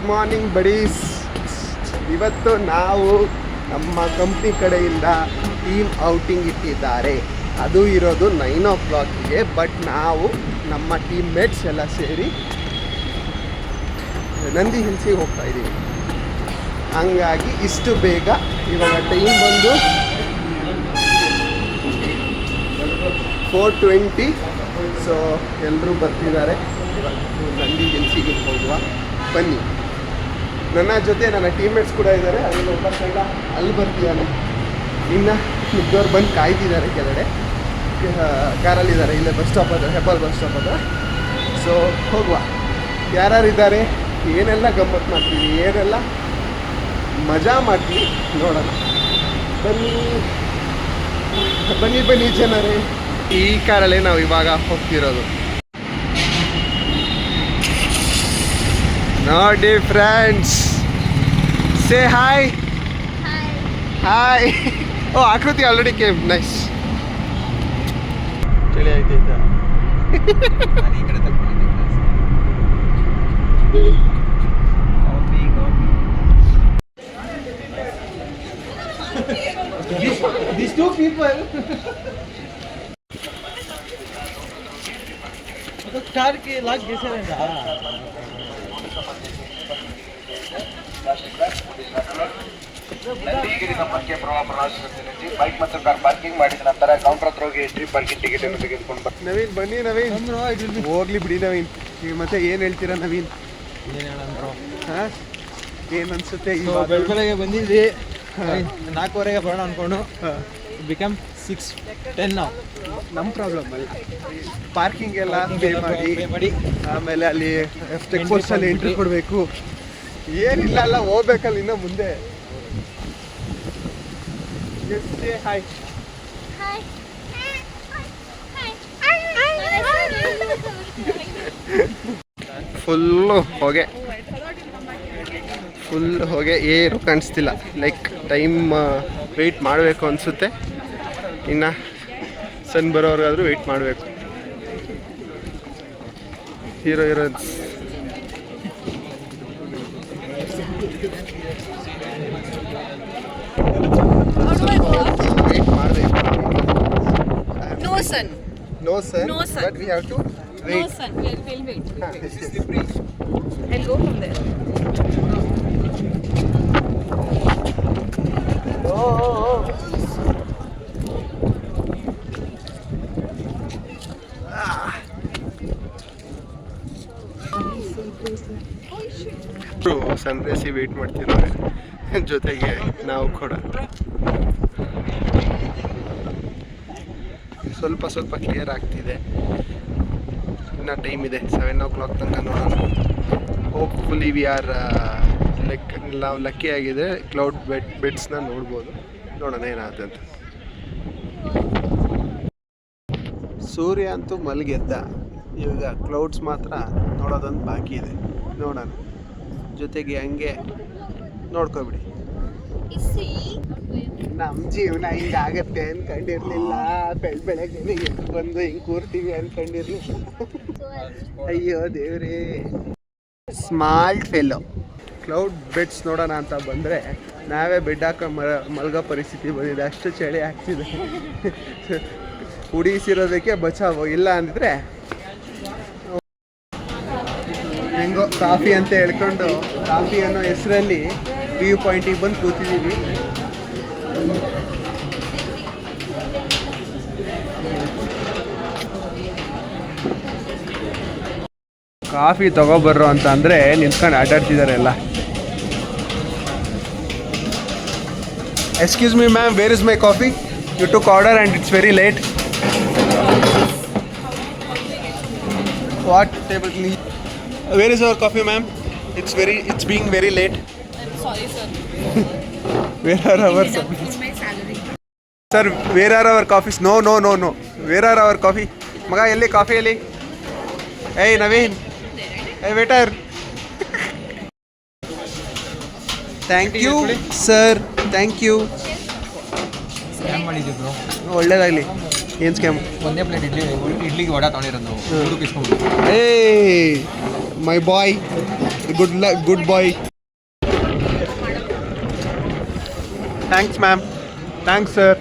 Good morning buddies. ಇವತ್ತು ನಾವು ನಮ್ಮ ಕಂಪ್ನಿ ಕಡೆಯಿಂದ ಟೀಮ್ ಔಟಿಂಗ್ ಇಟ್ಟಿದ್ದಾರೆ. ಅದು ಇರೋದು 9 o'clockಗೆ. ಬಟ್ ನಾವು ನಮ್ಮ ಟೀಮ್ ಮೇಟ್ಸ್ ಎಲ್ಲ ಸೇರಿ ನಂದಿ ಹಿಲ್ಸಿಗೆ ಹೋಗ್ತಾ ಇದ್ದೀವಿ. ಹಂಗಾಗಿ ಇಷ್ಟು ಬೇಗ ಇವಾಗ ಟೈಮ್ ಬಂದು 4:20. ಸೊ ಎಲ್ಲರೂ ಬರ್ತಿದ್ದಾರೆ. ನಂದಿ ಹಿಲ್ಸಿಗೆ ಹೋಗುವ, ಬನ್ನಿ. ನನ್ನ ಜೊತೆ ನನ್ನ ಟೀಮ್ಮೇಟ್ಸ್ ಕೂಡ ಇದ್ದಾರೆ. ಅಲ್ಲಿ ಒಬ್ಬ ಸೈಡ ಅಲ್ಲಿ ಬರ್ತಿದ್ದಾನೆ. ಇನ್ನು ಮಿಕ್ಕವ್ರು ಬಂದು ಕಾಯ್ತಿದ್ದಾರೆ ಕೆಳಗಡೆ. ಕಾರಲ್ಲಿದ್ದಾರೆ, ಇಲ್ಲೇ ಬಸ್ ಸ್ಟಾಪ್ ಹತ್ರ, ಹೆಬ್ಬಾಳ್ ಬಸ್ ಸ್ಟಾಪ್ ಹತ್ರ. ಸೊ ಹೋಗುವ. ಯಾರ್ಯಾರಿದ್ದಾರೆ, ಏನೆಲ್ಲ ಗಮ್ಮತ್ತು ಮಾಡ್ತೀವಿ, ಏನೆಲ್ಲ ಮಜಾ ಮಾಡ್ತೀವಿ ನೋಡೋಣ. ಬನ್ನಿ ಬನ್ನಿ ಬನ್ನಿ ಜನರೇ. ಈ ಕಾರಲ್ಲೇ ನಾವು ಇವಾಗ ಹೋಗ್ತಿರೋದು. ನೋಡಿ ಫ್ರೆಂಡ್ಸ್, ಸೇ ಹಾಯ್. ಹಾಯ್. ಓ, ಆಕೃತಿ ಆಲ್ರೆಡಿ ಕೇಮ್. ನೈಸ್. ಚಳಿ ಆಯ್ತಾಯ್ತಾ? These two people. तो कार के लाग कैसे रहता? ನಂದಿಗಿರಿ ಸಂಪರ್ಕ ಪ್ರವಾಸ ಬೈಕ್ ಮತ್ತು ಕಾರ್ ಪಾರ್ಕಿಂಗ್ ಮಾಡಿದ ನಂತರ ಕೌಂಟರ್ ಹತ್ರ ಹೋಗಿ ಎಂಟ್ರಿ ಪಾರ್ಕಿಂಗ್ ಟಿಕೆಟ್ ಅನ್ನು ತೆಗೆದುಕೊಂಡು ಬರ್ತೀನಿ. ನವೀನ್ ಬನ್ನಿ. ನವೀನ್ ಹೋಗ್ಲಿ ಬಿಡಿ. ನವೀನ್ ಈಗ ಮತ್ತೆ ಏನು ಹೇಳ್ತೀರಾ ನವೀನ್? ಹಾಂ, ಏನು ಅನ್ಸುತ್ತೆ? ಬೆಳಗ್ಗೆ ಬಂದಿದ್ವಿ, 4:15 ಬರೋಣ ಅಂದ್ಕೊಂಡು ಬಿಕಮ್ 6:10 ನಾವು. ನಮ್ಮ ಪ್ರಾಬ್ಲಮ್ ಅಲ್ಲ, ಪಾರ್ಕಿಂಗ್ ಎಲ್ಲ ಪೇ ಮಾಡಿ ಆಮೇಲೆ ಅಲ್ಲಿ ಚೆಕ್ ಪೋಸ್ಟಲ್ಲಿ ಎಂಟ್ರಿ ಕೊಡಬೇಕು. ಏನಿಲ್ಲ ಅಲ್ಲ, ಹೋಗ್ಬೇಕಲ್ಲ ಇನ್ನು ಮುಂದೆ. ಹಾಯ್. ಫುಲ್ಲು ಹೊಗೆ, ಏನು ಕಾಣಿಸ್ತಿಲ್ಲ. ಲೈಕ್ ಟೈಮ್ ವೆಯ್ಟ್ ಮಾಡಬೇಕು ಅನಿಸುತ್ತೆ. ಇನ್ನು ಸನ್ ಬರೋರ್ಗಾದ್ರೂ ವೆಯ್ಟ್ ಮಾಡಬೇಕು. ಹೀರೋಯಿನ್ಸ್ ವೆಯ್ಟ್ ಮಾಡಬೇಕು. No sun. But we have to wait. No sun. We'll wait. I'll go from there. Oh. Sunrise wait ಮಾಡ್ತಿದ್ದಾರೆ, ಜೊತೆಗೆ ನಾವು ಕೂಡ ಸ್ವಲ್ಪ ಕ್ಲಿಯರ್ ಆಗ್ತಿದೆ. ಇನ್ನು ಟೈಮ್ ಇದೆ, 7 o'clock ತನಕ ನೋಡೋಣ. ಹೋಪ್ಫುಲಿ ವಿ ಆರ್ ಲೈಕ್ ನಾವು ಲಕ್ಕಿ ಆಗಿದೆ, ಕ್ಲೌಡ್ ಬೆಡ್ಸ್ನ ನೋಡ್ಬೋದು. ನೋಡೋಣ ಏನಾಗುತ್ತೆ ಅಂತ. ಸೂರ್ಯ ಅಂತೂ ಮಲಗೆದ್ದ. ಇವಾಗ ಕ್ಲೌಡ್ಸ್ ಮಾತ್ರ ನೋಡೋದೊಂದು ಬಾಕಿ ಇದೆ. ನೋಡೋಣ, ಜೊತೆಗೆ ಹಂಗೆ ನೋಡ್ಕೊಬಿಡಿ. ನಮ್ಮ ಜೀವನ ಹಿಂಗಾಗತ್ತೆ ಅನ್ಕೊಂಡಿರ್ಲಿಲ್ಲ. ಬೆಳಗ್ಗೆ ಎದ್ದು ಬಂದು ಹಿಂಗೆ ಕೂರ್ತೀವಿ ಅನ್ಕೊಂಡಿರ್ಲಿಲ್ಲ. ಅಯ್ಯೋ ದೇವ್ರೇ. Small fellow. ಕ್ಲೌಡ್ ಬೆಡ್ಸ್ ನೋಡೋಣ ಅಂತ ಬಂದರೆ ನಾವೇ ಬೆಡ್ ಹಾಕೋ ಮಲ್ಗೋ ಪರಿಸ್ಥಿತಿ ಬಂದಿದೆ. ಅಷ್ಟು ಚಳಿ ಆಗ್ತಿದೆ. ಉಡಿಸಿರೋದಕ್ಕೆ ಬಚಾವು, ಇಲ್ಲ ಅಂದಿದ್ರೆ ಹೆಂಗೋ ಕಾಫಿ ಅಂತ ಹೇಳ್ಕೊಂಡು ಕಾಫಿ ಅನ್ನೋ ಹೆಸರಲ್ಲಿ ವ್ಯೂ ಪಾಯಿಂಟಿಗೆ ಬಂದು ಕೂತಿದ್ದೀವಿ. ಕಾಫಿ ತಗೊಬರ್ರು ಅಂತ ಅಂದರೆ ನಿಂತ್ಕೊಂಡು ಆಟಾಡ್ತಿದ್ದಾರೆ ಎಲ್ಲ. Excuse me ma'am, where is my coffee? You took order and it's very late. What table? Where is our coffee ma'am? It's being very late. I'm sorry, sir. Where are our coffees? Sir, where are our coffees? No. Where are our coffee? Maga, elli coffee elli? Hey, Naveen. Hey, waiter. Thank you, sir. Thank you. Scan ಮಾಡಿದ್ವಿ bro. ಒಳ್ಳೇದಾಗಲಿ. ಏನು scam? ಒಂದೇ plate ಇಡ್ಲಿಗೆ ವಡ ತೊಗೊಂಡಿರೋದು ನಾವು ಊಟಕ್ಕೆ ಇಸ್ಕೊಂಡು. ಏ my boy, good boy. Thanks ma'am. Thanks sir.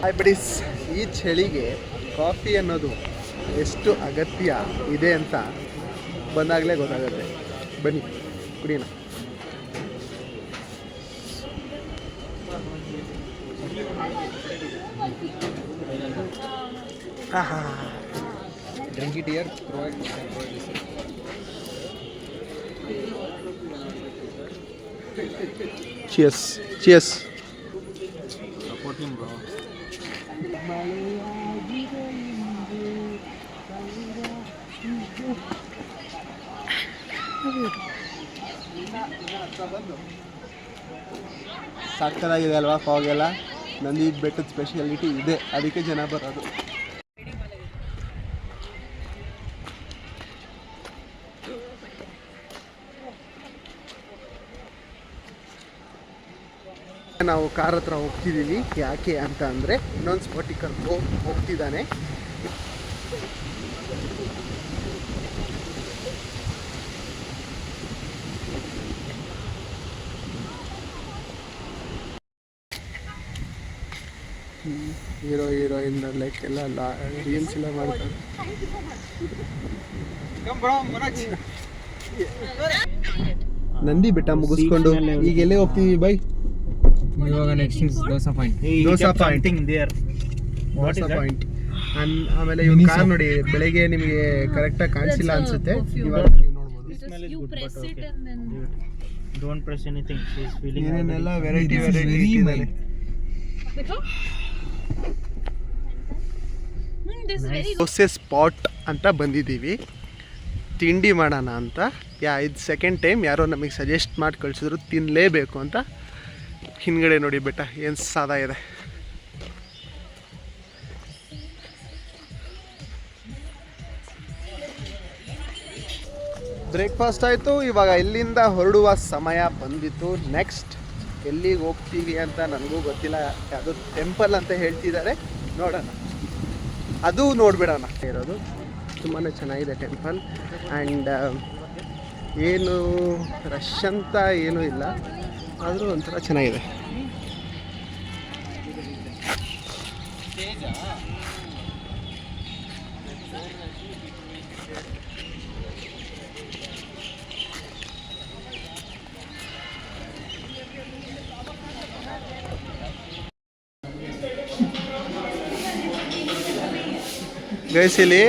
Hi buddies. ಈ ಚಳಿಗೆ ಕಾಫಿ ಅನ್ನೋದು ಎಷ್ಟು ಅಗತ್ಯ ಇದೆ ಅಂತ ಬಂದಾಗಲೇ ಗೊತ್ತಾಗುತ್ತೆ. ಬನ್ನಿ ಕುಡಿಯೋಣ. Drink it here, provide cheers. Cheers. Support him bro. ಸಕ್ಕತ್ತಾಗಿದೆ ಅಲ್ವಾ ಫಾಗ್ ಎಲ್ಲ? ನಂದಿ ಬೆಟ್ಟದ ಸ್ಪೆಷಾಲಿಟಿ ಇದೆ, ಅದಕ್ಕೆ ಜನ ಬರೋದು. ನಾವು ಕಾರ್ ಹತ್ರ ಹೋಗ್ತಿದ್ದೀವಿ. ಯಾಕೆ ಅಂತ ಅಂದರೆ ಇನ್ನೊಂದು ಸ್ಪಾಟಿಗೆ ಕರ್ಕೊಂಡು ಹೋಗ್ತಿದ್ದಾನೆ. ಹೀರೋಯಿನ್ ಲೈಕ್ ಎಲ್ಲ ರೀಲ್ಸ್ ಎಲ್ಲ ಮಾಡ್ತಾರೆ. ನಂದಿ ಬೆಟ್ಟ ಮುಗಿಸ್ಕೊಂಡು ಈಗ ಎಲ್ಲೇ ಹೋಗ್ತೀವಿ ಬೈ? ಇವಾಗ ನೆಕ್ಸ್ಟ್ ದೋಸಾ ಪಾಯಿಂಟ್. ಆಮೇಲೆ ಇವ್ನ ಕಾರ್ ನೋಡಿ, ಬೆಳಗ್ಗೆ ನಿಮಗೆ ಕರೆಕ್ಟಾಗಿ ಕಾಣಿಸಿಲ್ಲ ಅನ್ಸುತ್ತೆ, ಇವಾಗ ನೀವು ನೋಡ್ಬೋದು. ಏನೇನೆಲ್ಲ ವೆರೈಟಿ ಇಟ್ಟಿದ್ದಾರೆ. ದೋಸೆ ಸ್ಪಾಟ್ ಅಂತ ಬಂದಿದ್ದೀವಿ, ತಿಂಡಿ ಮಾಡೋಣ ಅಂತ. ಇದು ಸೆಕೆಂಡ್ ಟೈಮ್ ಯಾರೋ ನಮಗೆ ಸಜೆಸ್ಟ್ ಮಾಡಿ ಕಳಿಸಿದ್ರು, ತಿನ್ನಲೇಬೇಕು ಅಂತ. ಹಿಂದ್ಗಡೆ ನೋಡಿ ಬೆಟ್ಟ ಏನು ಸಾದಾ ಇದೆ. ಬ್ರೇಕ್ಫಾಸ್ಟ್ ಆಯಿತು. ಇವಾಗ ಇಲ್ಲಿಂದ ಹೊರಡುವ ಸಮಯ ಬಂದಿತ್ತು. ನೆಕ್ಸ್ಟ್ ಎಲ್ಲಿಗೆ ಹೋಗ್ತೀವಿ ಅಂತ ನನಗೂ ಗೊತ್ತಿಲ್ಲ. ಯಾವುದೋ ಟೆಂಪಲ್ ಅಂತ ಹೇಳ್ತಿದ್ದಾರೆ, ನೋಡೋಣ. ಅದು ನೋಡಿಬಿಡೋಣ. ಇರೋದು ತುಂಬಾ ಚೆನ್ನಾಗಿದೆ ಟೆಂಪಲ್. ಆ್ಯಂಡ್ ಏನು ರಶ್ ಅಂತ ಏನೂ ಇಲ್ಲ, ಆದರೂ ಒಂಥರ ಚೆನ್ನಾಗಿದೆ. ಗೈಸ್ ಇಲ್ಲಿ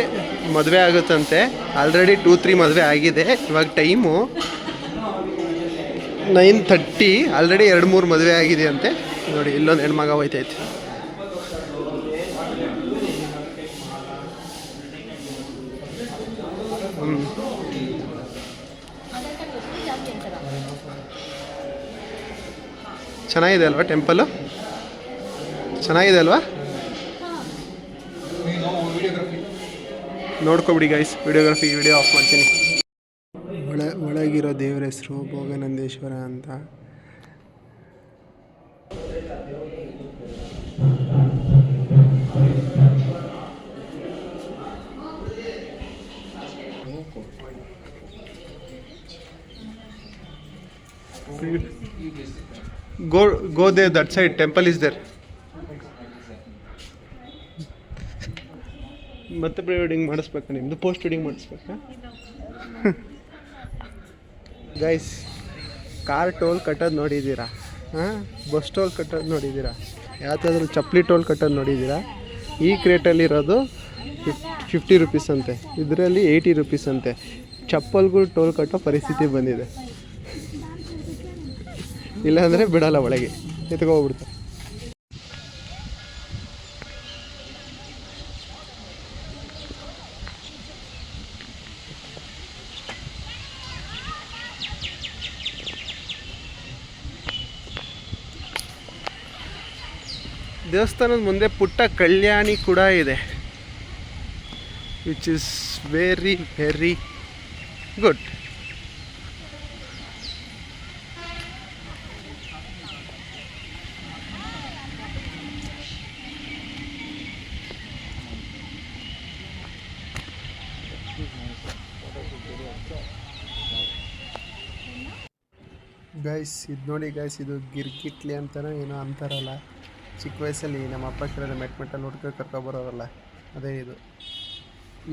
ಮದುವೆ ಆಗುತ್ತಂತೆ. ಆಲ್ರೆಡಿ 2-3 ಮದುವೆ ಆಗಿದೆ. ಇವಾಗ ಟೈಮು 9:30. ಆಲ್ರೆಡಿ 2-3 ಮದುವೆ ಆಗಿದೆ ಅಂತೆ. ನೋಡಿ ಇಲ್ಲೊಂದು ಹೆಣ್ಮಗ ಹೋಯ್ತೈತೆ. ಚೆನ್ನಾಗಿದೆ ಅಲ್ವಾ ಟೆಂಪಲು? ಚೆನ್ನಾಗಿದೆ ಅಲ್ವಾ? ನೋಡ್ಕೊಬಿಡಿ ಗೈಸ್. ವಿಡಿಯೋ ಆಫ್ ಮಾಡ್ತೀನಿ. ಒಳಗಿರೋ ದೇವರ ಹೆಸರು ಭೋಗನಂದೇಶ್ವರ ಅಂತ. Go there, that side temple is there. ಮತ್ತೆ ಪ್ರೀ ವೆಡ್ಡಿಂಗ್ ಮಾಡಿಸ್ಬೇಕಾ? ನಿಮ್ಮದು ಪೋಸ್ಟ್ ವೆಡ್ಡಿಂಗ್ ಮಾಡಿಸ್ಬೇಕಾ? ಗೈಸ್, ಕಾರ್ ಟೋಲ್ ಕಟ್ಟೋದು ನೋಡಿದ್ದೀರಾ? ಬಸ್ ಟೋಲ್ ಕಟ್ಟೋದು ನೋಡಿದ್ದೀರಾ? ಯಾವುದಾದ್ರೂ ಚಪ್ಪಲಿ ಟೋಲ್ ಕಟ್ಟೋದು ನೋಡಿದ್ದೀರಾ? ಈ ಕ್ರೇಟಲ್ಲಿರೋದು 50 ರೂಪೀಸ್ ಅಂತೆ, ಇದರಲ್ಲಿ 80 ರೂಪೀಸ್ ಅಂತೆ. ಚಪ್ಪಲ್ಗಳು ಟೋಲ್ ಕಟ್ಟೋ ಪರಿಸ್ಥಿತಿ ಬಂದಿದೆ. ಇಲ್ಲಾಂದರೆ ಬಿಡಲ್ಲ, ಒಳಗೆ ಎತ್ಕೋಗ್ಬಿಡ್ತಾರೆ. ದೇವಸ್ಥಾನದ ಮುಂದೆ ಪುಟ್ಟ ಕಲ್ಯಾಣಿ ಕೂಡ ಇದೆ, which is very very good. Guys ಇದು ನೋಡಿ ಗೈಸ್, ಇದು ಗಿರ್ಗಿಟ್ಲಿ ಅಂತಾನೆ ಏನೋ ಅಂತಾರಲ್ಲ, ಚಿಕ್ಕ ವಯಸ್ಸಲ್ಲಿ ನಮ್ಮ ಅಪ್ಪ ಕೇಳಿದ್ರೆ ಮೆಟ್ಟಲ್ಲಿ ಹುಡ್ಕೊ ಕರ್ಕೊಬರೋರಲ್ಲ, ಅದೇ ಇದು.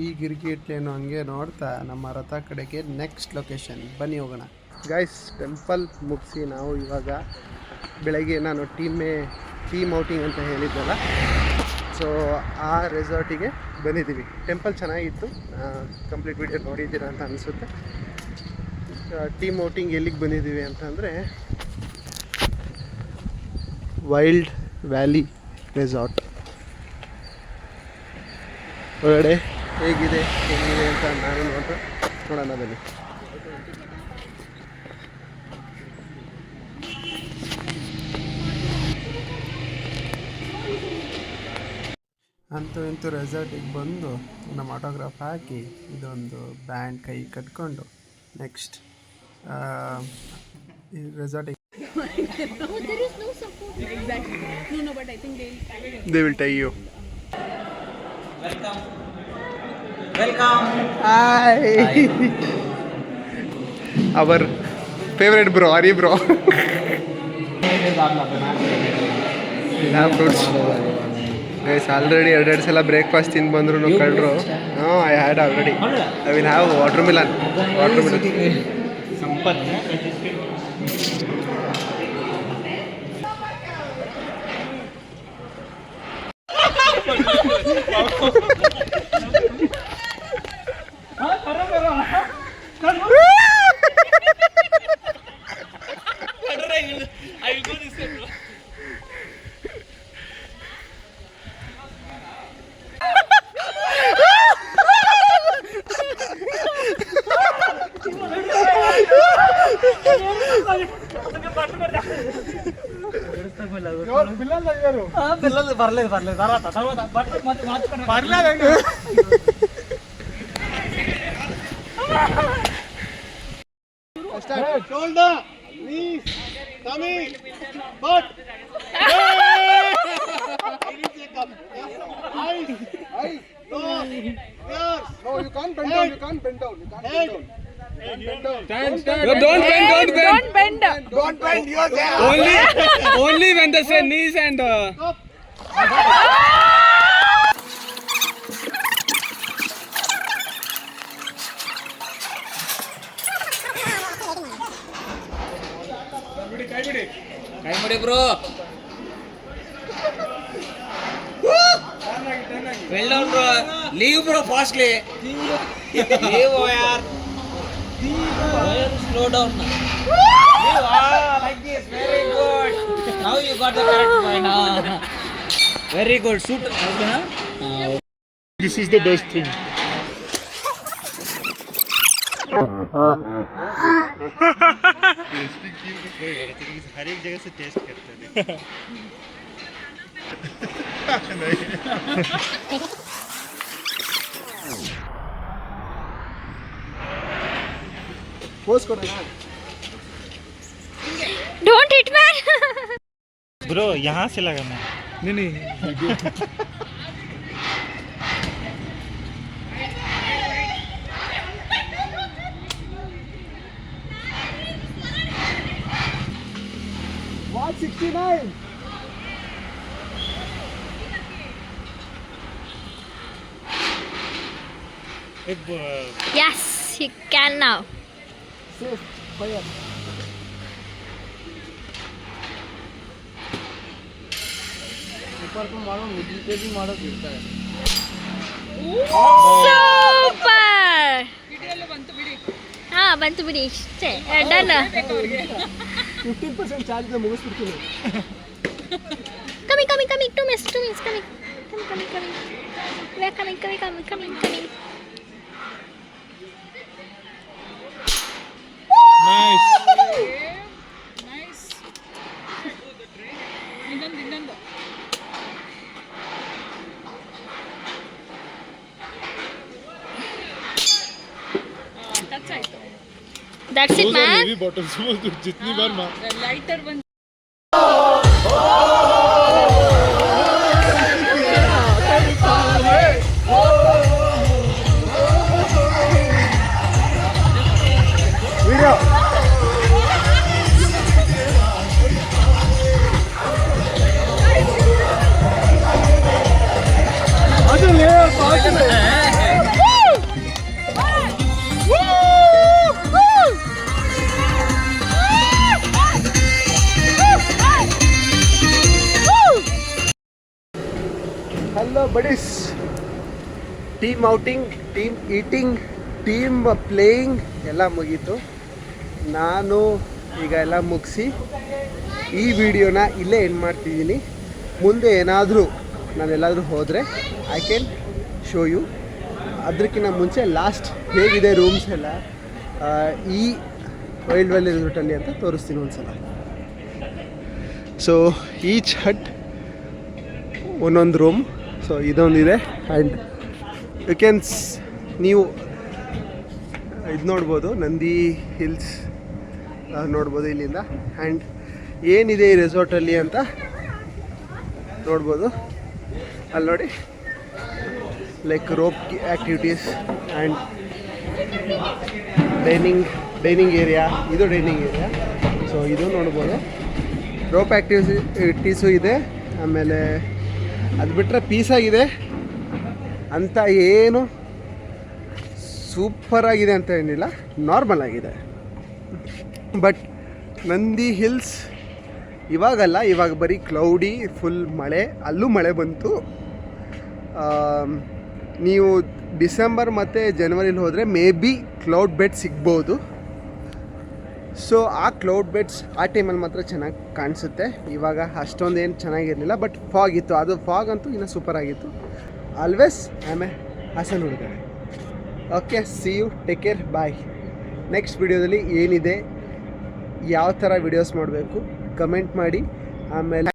ಈ ಗಿರ್ಗಿಟ್ಲಿಯನ್ನು ಹಂಗೆ ನೋಡ್ತಾ ನಮ್ಮ ರಥ ಕಡೆಗೆ ನೆಕ್ಸ್ಟ್ ಲೊಕೇಶನ್ ಬನ್ನಿ ಹೋಗೋಣ. ಗೈಸ್ ಟೆಂಪಲ್ ಮುಗಿಸಿ ನಾವು ಇವಾಗ ಬೆಳಗ್ಗೆ ನಾನು ಟೀಮ್ ಔಟಿಂಗ್ ಅಂತ ಹೇಳಿದ್ದಲ್ಲ, ಸೊ ಆ ರೆಸಾರ್ಟಿಗೆ ಬಂದಿದ್ದೀವಿ. ಟೆಂಪಲ್ ಚೆನ್ನಾಗಿತ್ತು, ಕಂಪ್ಲೀಟ್ ವಿಡಿಯೋ ನೋಡಿದ್ದೀರಾ ಅಂತ ಅನಿಸುತ್ತೆ. ಟೀಮ್ ಔಟಿಂಗ್ ಎಲ್ಲಿಗೆ ಬಂದಿದ್ದೀವಿ ಅಂತಂದರೆ ವೈಲ್ಡ್ ವ್ಯಾಲಿ ರೆಸಾರ್ಟ್. ಒಳಗಡೆ ಹೇಗಿದೆ ಅಂತ ನಾನು ನೋಡೋಣ ಬನ್ನಿ. ಅಂತೂ ಇಂತೂ ರೆಸಾರ್ಟಿಗೆ ಬಂದು ನಮ್ಮ ಆಟೋಗ್ರಾಫ್ ಹಾಕಿ ಇದೊಂದು ಬ್ಯಾಂಡ್ ಕೈ ಕಟ್ಕೊಂಡು ನೆಕ್ಸ್ಟ್ ಈ ರೆಸಾರ್ಟಿಗೆ there is no support. Exactly. No, but I think they will tie you. Welcome. Hi. Our favorite bro, Ari bro. Fruits. Guys, already 2 ಸಲ ಬ್ರೇಕ್ಫಾಸ್ಟ್ ತಿಂದು ಬಂದ್ರು ಕಳ್ರು. I had already. I will have watermelon. Sampath Shoulder, knees, tummy, butt. Eyes, nose, ears. No, you can't bend down. You can't bend down. Don't bend. Don't bend yourself. only when they say knees and ಕೈ ಮುಡಿ bro. Well done bro. Leave bro fastly. Leave yaar. Slow down. Leave like this. Very good. Now you got the correct point. Very good. Shoot. Okay na? This is the best thing. हर एक जगह से test करते हैं. Post करो ना. Don't hit man. Bro यहाँ से लगाना. नहीं. What 69? Yes, you can now. Safe fire. ऊपर को मारो, मिडिल पे भी मारो, गिरता है. Super. ಬಂತು ಬಿಡಿ ಇಷ್ಟೇ ಡನ್. 15% ಚಾರ್ಜ್ ಇದೆ, ಮುಗಿಸ್ಬಿಡ್ತೀನಿ. Coming, 2 minutes. Coming. We are coming. Nice. ಇನ್ನೊಂದು. That's it man. Heavy bottles जितनी बार मार. Lighter one. Video. Buddies, team outing, team eating, team playing ಎಲ್ಲ ಮುಗೀತು. ನಾನು ಈಗ ಎಲ್ಲ ಮುಗಿಸಿ ಈ ವಿಡಿಯೋನ ಇಲ್ಲೇ ಎಂಡ್ ಮಾಡ್ತಿದ್ದೀನಿ. ಮುಂದೆ ಏನಾದರೂ ನಾನೆಲ್ಲಾದರೂ ಹೋದರೆ ಐ ಕ್ಯಾನ್ ಶೋ ಯು. ಅದಕ್ಕಿಂತ ಮುಂಚೆ ಲಾಸ್ಟ್ ಹೇಗಿದೆ ರೂಮ್ಸ್ ಎಲ್ಲ ಈ ವೈಲ್ಡ್ ವ್ಯಾಲಿ ರೆಸಾರ್ಟಲ್ಲಿ ಅಂತ ತೋರಿಸ್ತೀನಿ ಒಂದ್ಸಲ. ಸೊ ಈಚ್ ಹಟ್ ಒಂದೊಂದು ರೂಮ್. ಸೊ ಇದೊಂದಿದೆ ಆ್ಯಂಡ್ ಯು ಕ್ಯಾನ್ ನೀವು ಇದು ನೋಡ್ಬೋದು, ನಂದಿ ಹಿಲ್ಸ್ ನೋಡ್ಬೋದು ಇಲ್ಲಿಂದ. ಆ್ಯಂಡ್ ಏನಿದೆ ಈ ರೆಸಾರ್ಟಲ್ಲಿ ಅಂತ ನೋಡ್ಬೋದು. ಅಲ್ಲಿ ನೋಡಿ, like rope activities and dining area. ಇದು ಡೈನಿಂಗ್ ಏರಿಯಾ. ಸೊ ಇದು ನೋಡ್ಬೋದು. ರೋಪ್ ಆ್ಯಕ್ಟಿವಿಟೀಸು ಇದೆ. ಆಮೇಲೆ ಅದು ಬಿಟ್ಟರೆ ಪೀಸಾಗಿದೆ ಅಂತ ಏನು ಸೂಪರಾಗಿದೆ ಅಂತ ಏನಿಲ್ಲ, ನಾರ್ಮಲ್ ಆಗಿದೆ. ಬಟ್ ನಂದಿ ಹಿಲ್ಸ್ ಇವಾಗಲ್ಲ, ಇವಾಗ ಬರೀ ಕ್ಲೌಡಿ, ಫುಲ್ ಮಳೆ. ಅಲ್ಲೂ ಮಳೆ ಬಂತು. ನೀವು ಡಿಸೆಂಬರ್ ಮತ್ತು ಜನವರಿಲಿ ಹೋದರೆ ಮೇ ಬಿ ಕ್ಲೌಡ್ ಬೆಡ್ ಸಿಗ್ಬೋದು. ಸೊ ಆ ಕ್ಲೌಡ್ ಬೆಡ್ಸ್ ಆ ಟೈಮಲ್ಲಿ ಮಾತ್ರ ಚೆನ್ನಾಗಿ ಕಾಣಿಸುತ್ತೆ. ಇವಾಗ ಅಷ್ಟೊಂದು ಏನು ಚೆನ್ನಾಗಿರಲಿಲ್ಲ, ಬಟ್ ಫಾಗ್ ಇತ್ತು. ಅದು ಫಾಗ್ ಅಂತೂ ಇನ್ನೂ ಸೂಪರ್ ಆಗಿತ್ತು. ಆಲ್ವೇಸ್ ಆಮೇಲೆ ಹಾಸನ್ ಹುಡುಗ. Okay, see you, take care, bye. Next ವಿಡಿಯೋದಲ್ಲಿ ಏನಿದೆ, ಯಾವ ಥರ ವಿಡಿಯೋಸ್ ಮಾಡಬೇಕು ಕಮೆಂಟ್ ಮಾಡಿ. ಆಮೇಲೆ